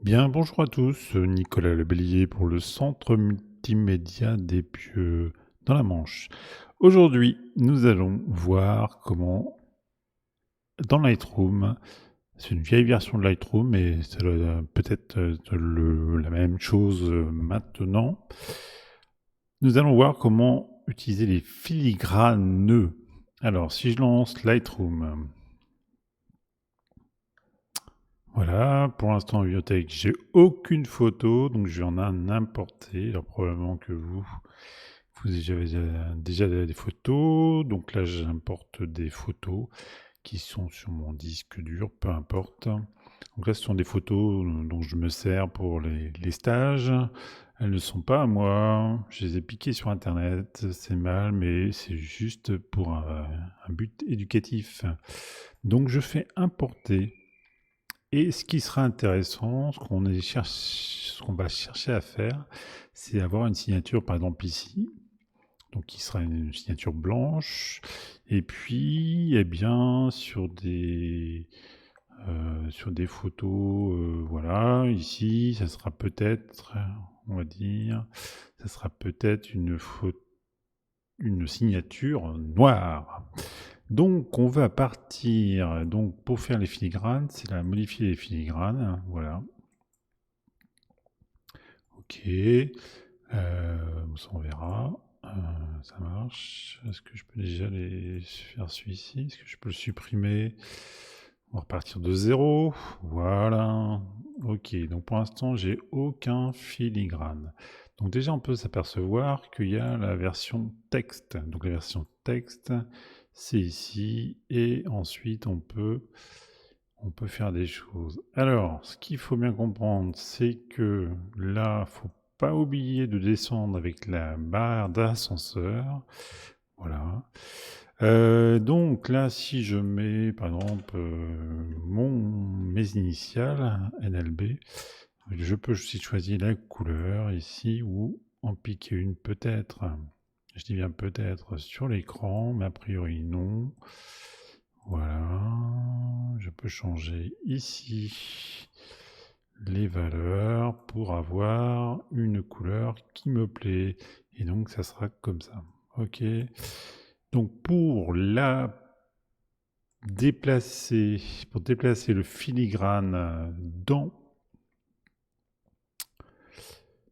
Bien, bonjour à tous, Nicolas Lebellier pour le Centre multimédia des Pieux dans la Manche. Aujourd'hui, nous allons voir comment, dans Lightroom, c'est une vieille version de Lightroom, mais ça doit peut-être être la même chose maintenant. Nous allons voir comment utiliser les filigranes. Alors, si je lance Lightroom, voilà, pour l'instant en bibliothèque, j'ai aucune photo, donc je vais en importer. Alors probablement que vous avez déjà des photos, donc là j'importe des photos qui sont sur mon disque dur, peu importe. Donc là ce sont des photos dont je me sers pour les stages. Elles ne sont pas à moi, je les ai piquées sur internet, c'est mal, mais c'est juste pour un but éducatif. Donc je fais importer. Et ce qui sera intéressant, ce qu'on va chercher à faire, c'est avoir une signature, par exemple ici, donc qui sera une signature blanche, et puis, eh bien, sur des photos, voilà, ici, ça sera peut-être, on va dire, ça sera peut-être une signature noire. Donc, on va partir. Donc, pour faire les filigranes, c'est là, modifier les filigranes. Voilà. Ok. Ça, on verra. Ça marche. Est-ce que je peux déjà les faire celui-ci? Est-ce que je peux le supprimer? On va repartir de zéro. Voilà. Ok. Donc, pour l'instant, j'ai aucun filigrane. Donc, déjà, on peut s'apercevoir qu'il y a la version texte. Donc, la version texte, c'est ici. Et ensuite, on peut faire des choses. Alors, ce qu'il faut bien comprendre, c'est que là, faut pas oublier de descendre avec la barre d'ascenseur. Voilà. Donc là, si je mets par exemple mes initiales, NLB, je peux aussi choisir la couleur ici ou en piquer une peut-être. Je dis bien peut-être sur l'écran, mais a priori non. Voilà, je peux changer ici les valeurs pour avoir une couleur qui me plaît. Et donc ça sera comme ça. Ok. Donc pour déplacer le filigrane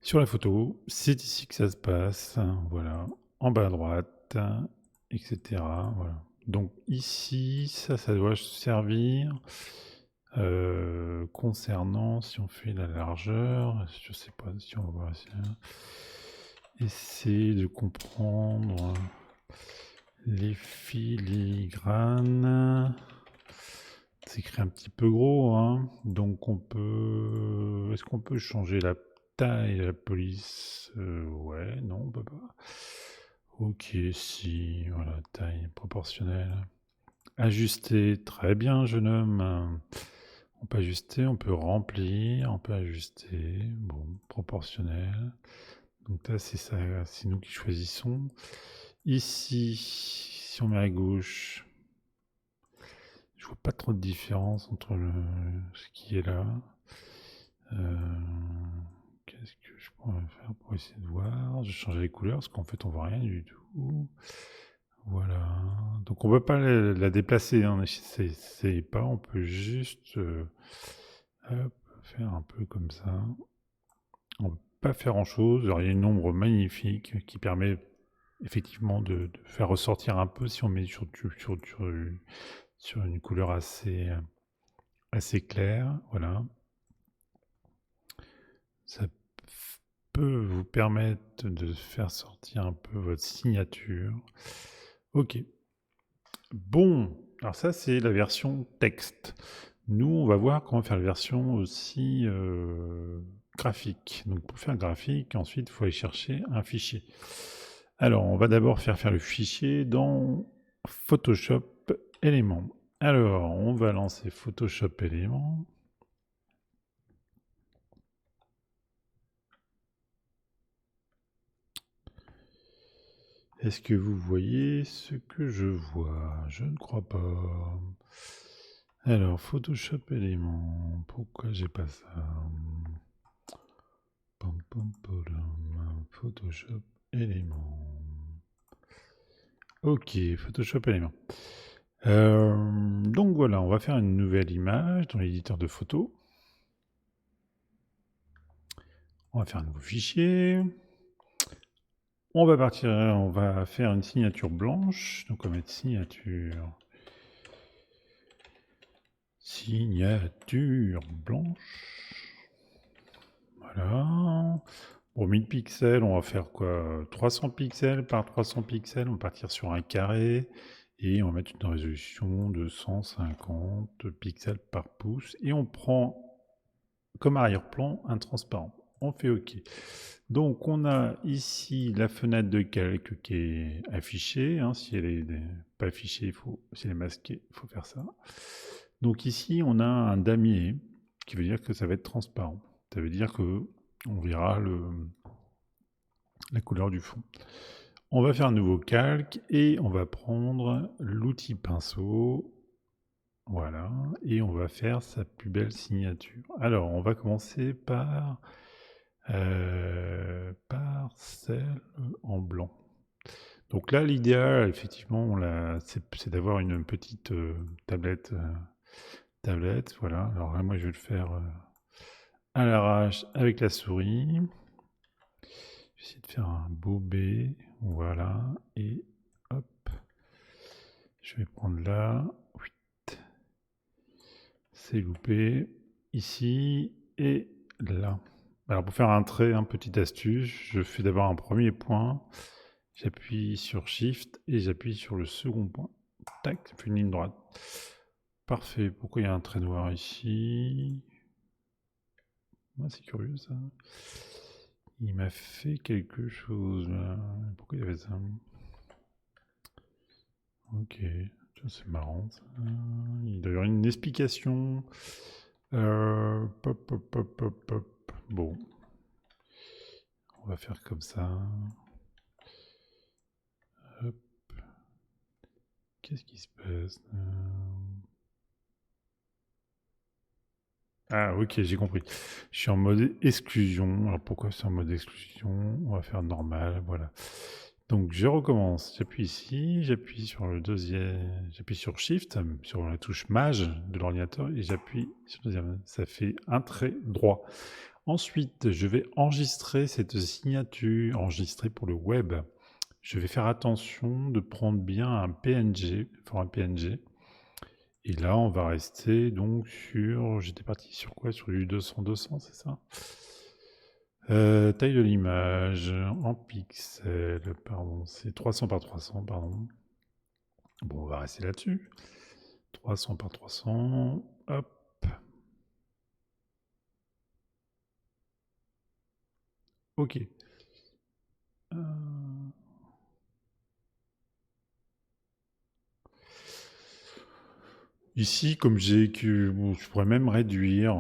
sur la photo, c'est ici que ça se passe. Voilà, en bas à droite, etc. Voilà. Donc ici, ça doit servir concernant si on fait la largeur. Je sais pas si on va voir ça. Essayer de comprendre les filigranes. C'est écrit un petit peu gros, hein. Donc on peut. Est-ce qu'on peut changer la taille de la police? Ouais, non, on peut pas. Ok, si, voilà, taille proportionnelle. Ajuster, très bien, jeune homme. On peut ajuster, on peut remplir, on peut ajuster. Bon, proportionnel. Donc là, c'est ça, c'est nous qui choisissons. Ici, si on met à gauche, je vois pas trop de différence entre ce qui est là. Qu'est-ce que je pourrais faire pour essayer de voir? Je change les couleurs parce qu'en fait on voit rien du tout. Voilà. Donc on ne peut pas la déplacer, hein. C'est pas, on peut juste hop, faire un peu comme ça. On ne peut pas faire grand chose. Alors, il y a une ombre magnifique qui permet effectivement de faire ressortir un peu si on met sur une couleur assez claire. Voilà. Ça peut vous permettre de faire sortir un peu votre signature. Ok. Bon, alors ça c'est la version texte. Nous, on va voir comment faire la version aussi graphique. Donc pour faire graphique, ensuite, il faut aller chercher un fichier. Alors, on va d'abord faire le fichier dans Photoshop Element. Alors, on va lancer Photoshop Element. Est-ce que vous voyez ce que je vois? Je ne crois pas. Alors, Photoshop Element, pourquoi j'ai pas ça? Photoshop éléments. Ok, Photoshop éléments. Donc voilà, on va faire une nouvelle image dans l'éditeur de photos. On va faire un nouveau fichier. On va faire une signature blanche. Donc on va mettre signature blanche. Voilà. Pour 1000 pixels, on va faire quoi? 300 pixels par 300 pixels. On va partir sur un carré et on va mettre une résolution de 150 pixels par pouce. Et on prend comme arrière-plan un transparent. On fait OK. Donc on a ici la fenêtre de calque qui est affichée. Hein. Si elle est pas affichée, si elle est masquée, il faut faire ça. Donc ici on a un damier qui veut dire que ça va être transparent. Ça veut dire que on verra la couleur du fond. On va faire un nouveau calque et on va prendre l'outil pinceau. Voilà, et on va faire sa plus belle signature. Alors, on va commencer par celle en blanc. Donc là, l'idéal, effectivement, c'est d'avoir une petite tablette. Voilà. Alors là, moi, je vais le faire à l'arrache avec la souris. Je vais essayer de faire un beau B. Voilà. Et hop. Je vais prendre là. Oui. C'est loupé. Ici et là. Alors pour faire un trait, petite astuce, je fais d'abord un premier point. J'appuie sur Shift et j'appuie sur le second point. Tac, ça fait une ligne droite. Parfait. Pourquoi il y a un trait noir ici? C'est curieux ça. Il m'a fait quelque chose là. Pourquoi il y avait ça? Ok, c'est marrant ça. Il doit y avoir une explication. Pop, pop, pop, pop, pop. Bon, on va faire comme ça. Hop. Qu'est-ce qui se passe? Ah, ok, j'ai compris. Je suis en mode exclusion. Alors pourquoi c'est en mode exclusion? On va faire normal, voilà. Donc je recommence. J'appuie ici, j'appuie sur le deuxième, j'appuie sur Shift, sur la touche Maj de l'ordinateur, et j'appuie sur le deuxième. Ça fait un trait droit. Ensuite, je vais enregistrer cette signature, enregistrer pour le web. Je vais faire attention de prendre bien un PNG, format PNG. Et là, on va rester donc sur... J'étais parti sur quoi? Sur du 200-200, c'est ça? Taille de l'image en pixels, pardon, c'est 300 par 300, pardon. Bon, on va rester là-dessus. 300 par 300, hop. Ok. Ici, comme bon, je pourrais même réduire.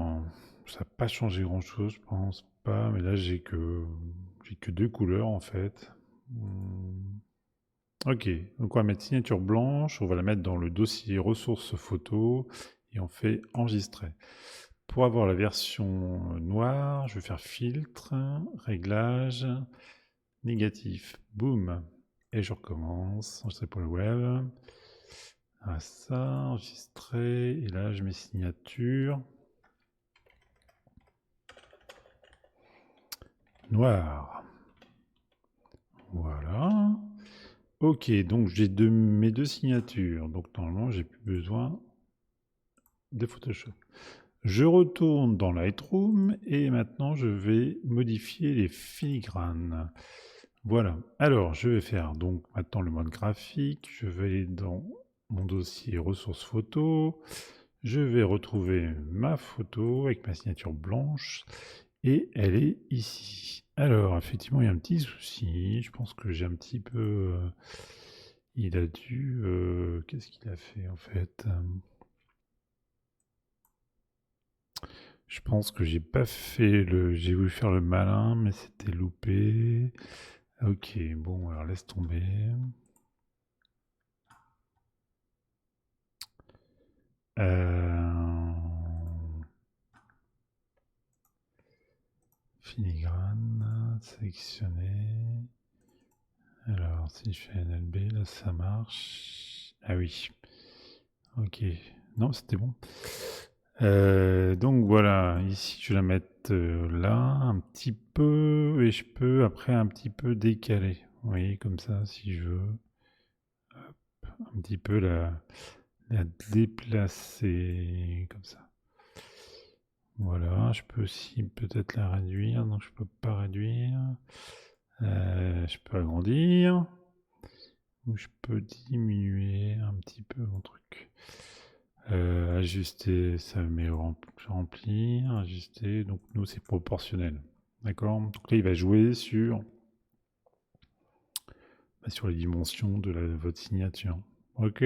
Ça n'a pas changé grand-chose, je pense pas. Mais là, j'ai que deux couleurs en fait. Ok, donc on va mettre signature blanche. On va la mettre dans le dossier ressources photos et on fait enregistrer. Pour avoir la version noire, je vais faire filtre, réglage, négatif, boum. Et je recommence. Enregistrer pour le web. Ah, ça, enregistrer. Et là, je mets signature. Noir. Voilà. Ok, donc j'ai mes deux signatures. Donc normalement, j'ai plus besoin de Photoshop. Je retourne dans Lightroom et maintenant je vais modifier les filigranes. Voilà. Alors, je vais faire donc maintenant le mode graphique. Je vais aller dans mon dossier ressources photos. Je vais retrouver ma photo avec ma signature blanche et elle est ici. Alors, effectivement, il y a un petit souci. Je pense que j'ai un petit peu... il a dû... qu'est-ce qu'il a fait en fait? Je pense que j'ai pas fait le... J'ai voulu faire le malin, mais c'était loupé. Ok, bon, alors laisse tomber. Filigrane, sélectionner. Alors, si je fais NLB, là, ça marche. Ah oui. Ok. Non, c'était bon. Donc voilà, ici je vais la mettre là, un petit peu, et je peux après un petit peu décaler. Vous voyez, comme ça, si je veux. Hop, un petit peu la déplacer, comme ça. Voilà, je peux aussi peut-être la réduire, non, je peux pas réduire. Je peux agrandir, ou je peux diminuer un petit peu mon truc. Ajuster, ça met remplir, ajuster, donc nous c'est proportionnel. D'accord. Donc là il va jouer sur les dimensions de votre signature. Ok.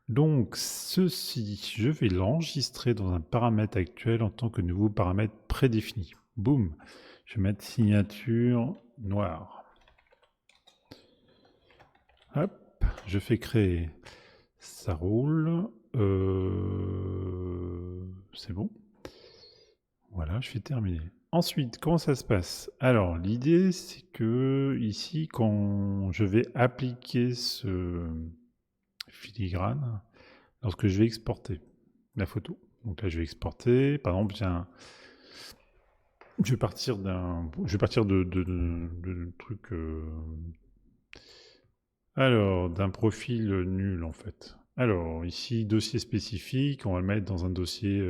Donc ceci, je vais l'enregistrer dans un paramètre actuel en tant que nouveau paramètre prédéfini. Boum. Je vais mettre signature noire. Hop, je fais créer. Ça roule. C'est bon. Voilà, je fais terminer. Ensuite, comment ça se passe? Alors, l'idée, c'est que ici, quand je vais appliquer ce filigrane, lorsque je vais exporter la photo. Donc là, je vais exporter. Par exemple, je vais partir de trucs. Alors, d'un profil nul en fait. Alors, ici, dossier spécifique, on va le mettre dans un dossier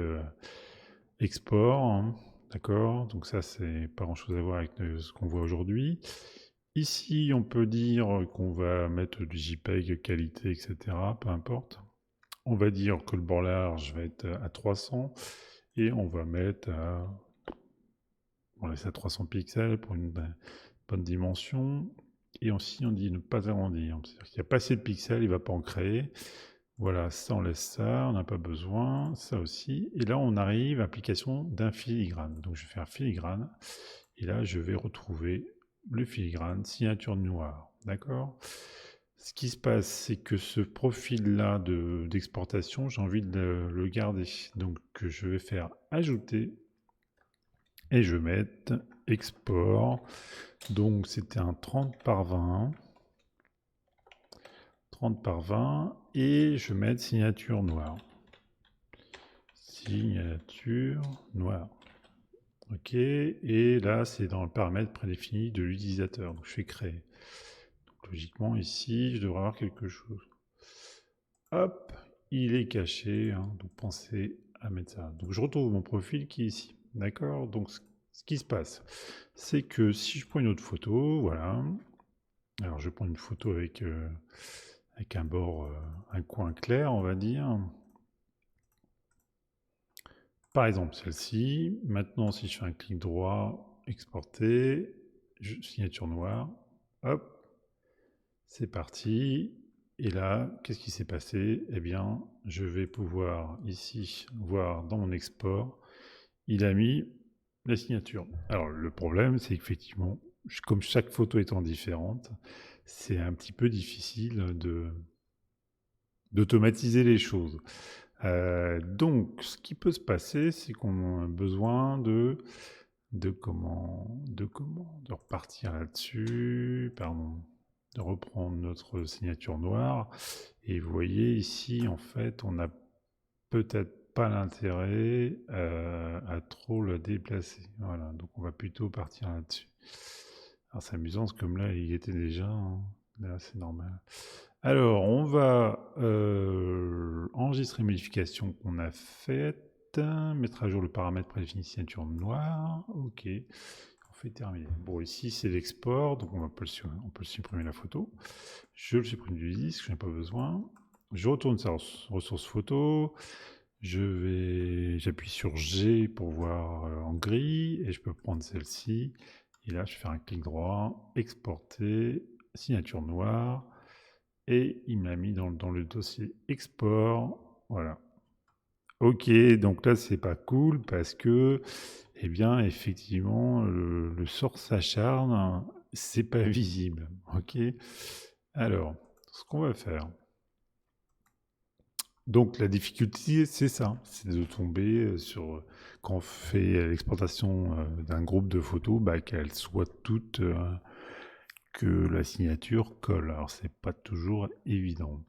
export, hein. D'accord? Donc ça, c'est pas grand-chose à voir avec ce qu'on voit aujourd'hui. Ici, on peut dire qu'on va mettre du JPEG, qualité, etc. Peu importe. On va dire que le bord large va être à 300 et on va mettre on laisse à 300 pixels pour une bonne dimension. Et aussi, on dit ne pas agrandir. C'est-à-dire qu'il n'y a pas assez de pixels, il ne va pas en créer. Voilà, ça, on laisse ça, on n'a pas besoin. Ça aussi. Et là, on arrive à l'application d'un filigrane. Donc, je vais faire filigrane. Et là, je vais retrouver le filigrane, signature noire. D'accord? Ce qui se passe, c'est que ce profil-là d'exportation, j'ai envie de le garder. Donc, je vais faire ajouter et je vais mettre export. Donc, c'était un 30 par 20. 30 par 20. Et je vais mettre signature noire. Signature noire. OK. Et là, c'est dans le paramètre prédéfini de l'utilisateur. Donc, je fais créer. Donc, logiquement, ici, je devrais avoir quelque chose. Hop, il est caché. Hein, donc, pensez à mettre ça. Donc, je retrouve mon profil qui est ici. D'accord? Donc, ce qui se passe, c'est que si je prends une autre photo, voilà. Alors, je prends une photo avec un bord, un coin clair, on va dire. Par exemple, celle-ci. Maintenant, si je fais un clic droit, exporter, signature noire, hop, c'est parti. Et là, qu'est-ce qui s'est passé? Eh bien, je vais pouvoir ici voir dans mon export, il a mis la signature. Alors, le problème, c'est qu'effectivement, comme chaque photo étant différente, c'est un petit peu difficile d'automatiser les choses. Donc, ce qui peut se passer, c'est qu'on a besoin de repartir là-dessus, pardon, de reprendre notre signature noire. Et vous voyez ici, en fait, on n'a peut-être pas l'intérêt à trop la déplacer. Voilà, donc on va plutôt partir là-dessus. Alors c'est amusant, parce que comme là, il était déjà, hein. Là, c'est normal. Alors, on va enregistrer les modifications qu'on a faites, mettre à jour le paramètre prédéfini signature noire. Ok, on fait terminer. Bon, ici c'est l'export, donc on peut supprimer la photo. Je le supprime du disque, je n'ai pas besoin. Je retourne sur ressources photo. J'appuie sur G pour voir en gris et je peux prendre celle-ci. Et là, je fais un clic droit, exporter, signature noire. Et il me l'a mis dans le dossier export. Voilà. Ok, donc là, c'est pas cool parce que, eh bien, effectivement, le source s'acharne, c'est pas visible. Ok. Alors, ce qu'on va faire, Donc la difficulté, c'est ça, c'est de tomber sur, quand on fait l'exportation d'un groupe de photos, bah, qu'elles soient toutes, que la signature colle. Alors c'est pas toujours évident.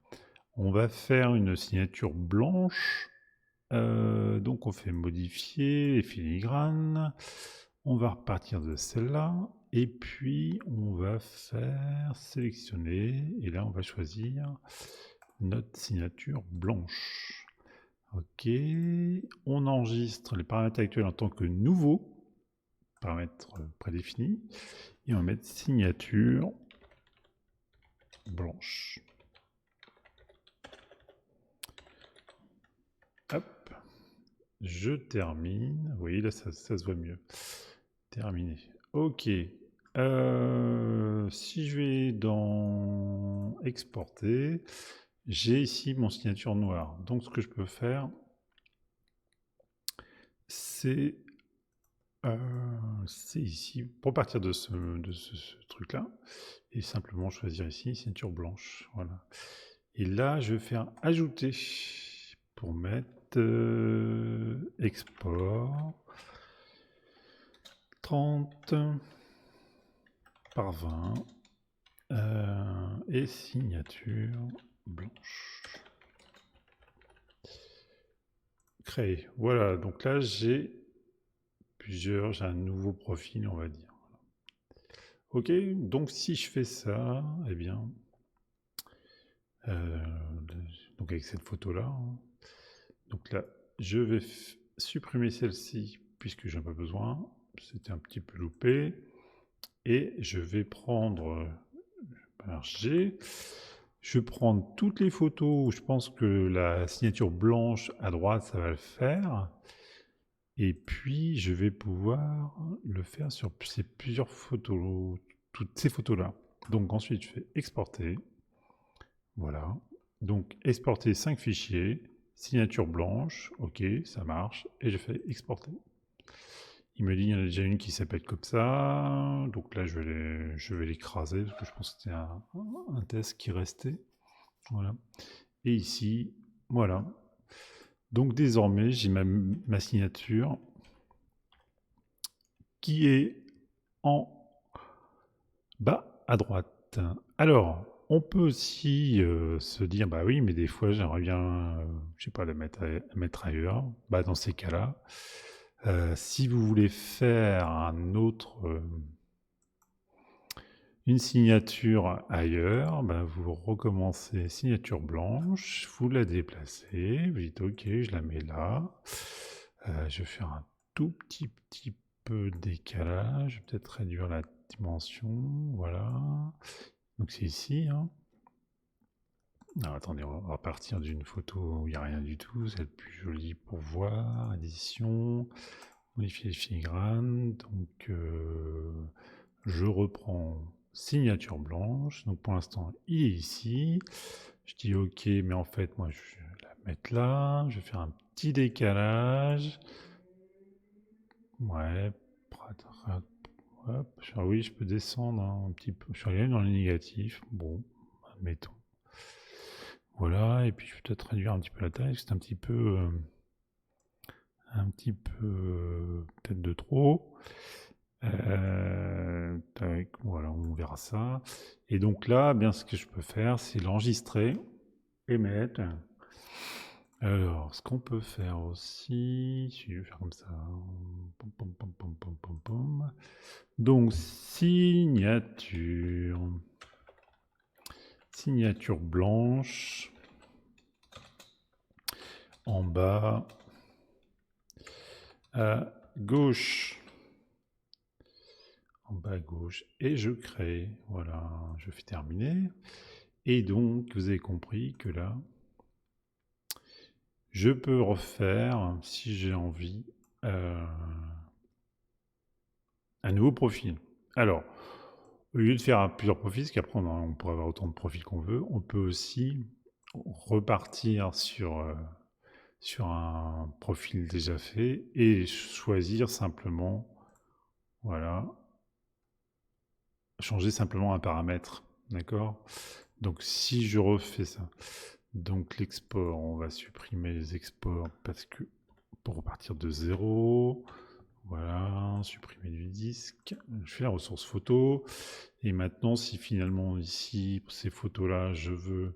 On va faire une signature blanche. Donc on fait modifier les filigranes. On va repartir de celle-là. Et puis on va faire sélectionner. Et là on va choisir notre signature blanche. Ok. On enregistre les paramètres actuels en tant que nouveau. Paramètres prédéfinis. Et on va mettre signature blanche. Hop. Je termine. Vous voyez, là, ça se voit mieux. Terminé. Ok. Si je vais dans exporter, j'ai ici mon signature noire. Donc, ce que je peux faire, c'est ici, pour partir de ce truc-là, et simplement choisir ici signature blanche. Voilà. Et là, je vais faire ajouter pour mettre export 30 par 20 et signature blanche. Créer. Voilà, donc là j'ai j'ai un nouveau profil, on va dire. Ok, donc si je fais ça, eh bien, donc avec cette photo-là, hein, donc là, je vais supprimer celle-ci puisque j'en ai pas besoin. C'était un petit peu loupé. Et je vais prendre par G. Je vais prendre toutes les photos où je pense que la signature blanche à droite, ça va le faire. Et puis, je vais pouvoir le faire sur ces plusieurs photos, toutes ces photos-là. Donc ensuite, je fais exporter. Voilà. Donc exporter 5 fichiers, signature blanche, ok, ça marche. Et je fais exporter. Il me dit qu'il y en a déjà une qui s'appelle comme ça. Donc là, je vais l'écraser parce que je pense que c'était un test qui restait. Voilà. Et ici, voilà. Donc désormais, j'ai ma signature qui est en bas à droite. Alors, on peut aussi se dire, bah oui, mais des fois, j'aimerais bien, je sais pas, la mettre ailleurs. Bah, dans ces cas-là, si vous voulez faire une signature ailleurs, ben vous recommencez signature blanche, vous la déplacez, vous dites ok, je la mets là. Je vais faire un tout petit peu de décalage, je vais peut-être réduire la dimension, voilà. Donc c'est ici. Hein. Alors attendez, on va partir d'une photo où il n'y a rien du tout, c'est le plus joli pour voir, édition, modifier les filigranes, donc je reprends signature blanche, donc pour l'instant il est ici, je dis ok, mais en fait moi je vais la mettre là, je vais faire un petit décalage, ouais, hop, oui je peux descendre un petit peu, je suis arrivé dans les négatifs, bon, admettons, voilà, et puis je vais peut-être réduire un petit peu la taille, c'est un petit peu peut-être de trop. Voilà, on verra ça. Et donc là, bien, ce que je peux faire, c'est l'enregistrer et mettre. Alors, ce qu'on peut faire aussi, si je vais faire comme ça. Pom, pom, pom, pom, pom, pom, pom. Donc, signature blanche. En bas, à gauche. En bas à gauche, et je crée, voilà, je fais terminer, et donc vous avez compris que là, je peux refaire, si j'ai envie, un nouveau profil. Alors, au lieu de faire plusieurs profils, parce qu'après on pourrait avoir autant de profils qu'on veut, on peut aussi repartir sur un profil déjà fait, et choisir simplement, voilà, changer simplement un paramètre, d'accord? Donc si je refais ça, Donc l'export, on va supprimer les exports parce que pour repartir de 0, voilà, supprimer du disque. Je fais la ressource photo. Et maintenant, si finalement ici, pour ces photos-là, je veux...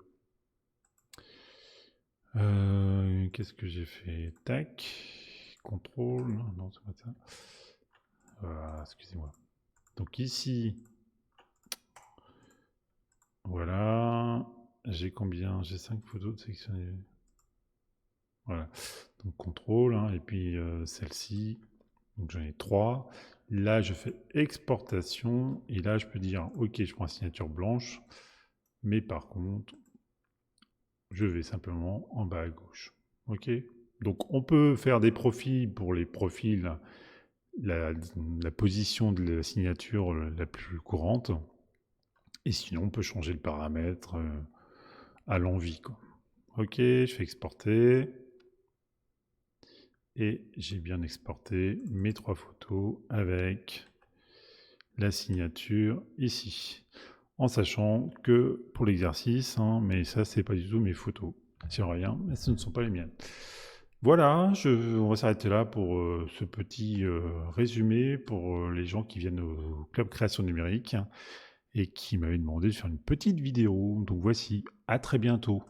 qu'est-ce que j'ai fait? Tac, contrôle, non, c'est pas ça. Voilà, excusez-moi. Donc ici, voilà, j'ai combien? J'ai 5 photos de sélectionnées. Voilà, donc contrôle, hein, et puis celle-ci, donc j'en ai 3. Là, je fais exportation, et là, je peux dire, ok, je prends la signature blanche, mais par contre, je vais simplement en bas à gauche. Ok. Donc, on peut faire des profils pour les profils, la position de la signature la plus courante, et sinon, on peut changer le paramètre à l'envie, quoi. Ok, je fais exporter. Et j'ai bien exporté mes 3 photos avec la signature ici. En sachant que pour l'exercice, hein, mais ça c'est pas du tout mes photos. C'est rien, mais ce ne sont pas les miennes. Voilà, on va s'arrêter là pour ce petit résumé pour les gens qui viennent au Club Création Numérique et qui m'avaient demandé de faire une petite vidéo. Donc voici, à très bientôt.